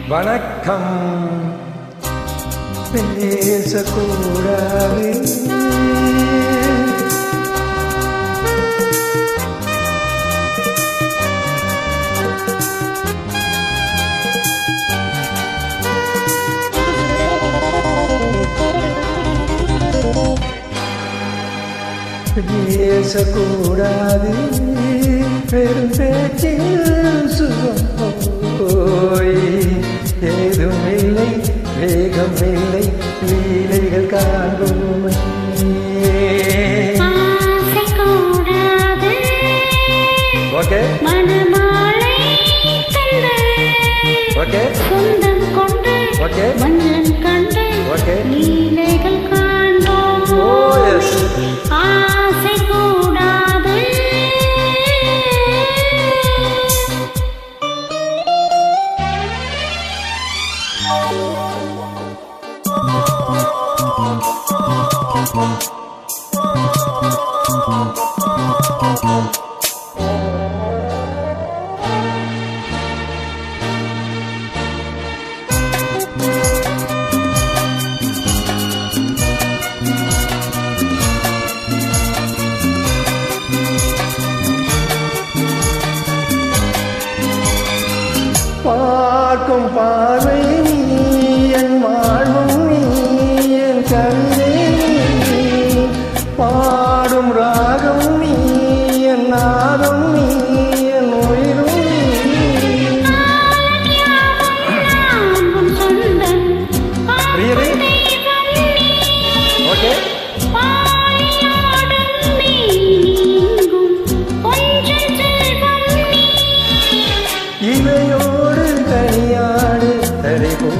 வணக்கம் பேசக்கூடாது பேசக்கூடாது பெரும் பேச்சில் சுகம் போய் ஏதும் இல்லை வேகம் இல்லை லீலைகள் காண்போம் ஓகே மனமாலை ஓகே சொந்தம் கொண்டு ஓகே மஞ்சள் கண்டு ஓகே லீலைகள் காண்போம் ஆசை கூடாது பார்க்கும் பார்வை நீ என் வாழ்வும் நீ என் கவிதை நீ பாடும் ராகம் நீ என் நாதம் நீ என் உயிரும் ஓகே இவையோடு தனியாடு தரிபோத்தாயமா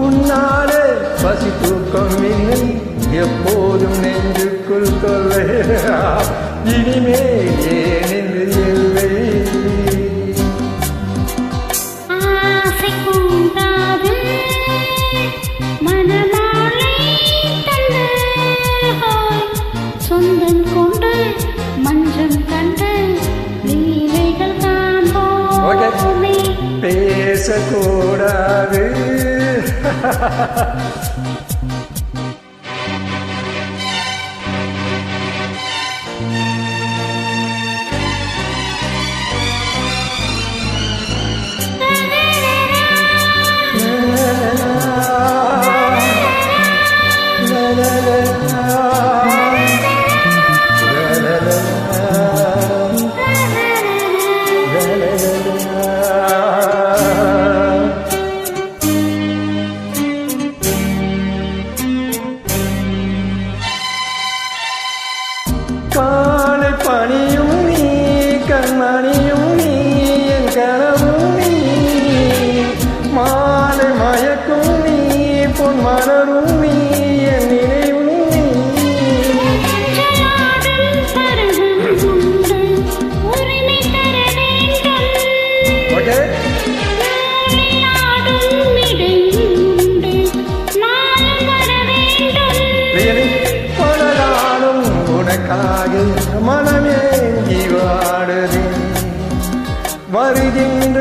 உன்னாலே பசி தூக்கம் இல்லை எப்போதும் நெஞ்சுக்குள் தொல்லை இனிமே ஏனென்று இல்லை ஆசை கூடாது மனமாலை தந்து சொந்தம் கொண்டு மஞ்சள் கண்டு லீலைகள் காண்போமே பேசக்கூடாது காலை பணியும் நீ கண்மணியும் நீ என் கனவும் நீ மாலை மயக்கும் நீ பொன் மலரும் நீ என் நினைவும் நீ ஓகே பலராலும் உனக்காக மனமேங்கி வாடுதே வருகின்ற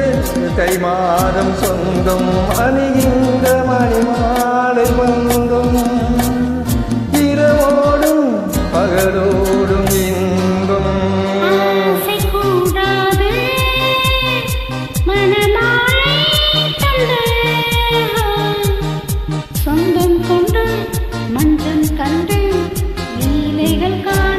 தை மாதம் சொந்தம் அணிகின்ற மணிமாலை வந்தோம் இரவோடும் பகலோடும் இன்பம் ஆசை கூடாது மனமாலை தந்து சொந்தம் கொண்டு மஞ்சள் கண்டு லீலைகள் காண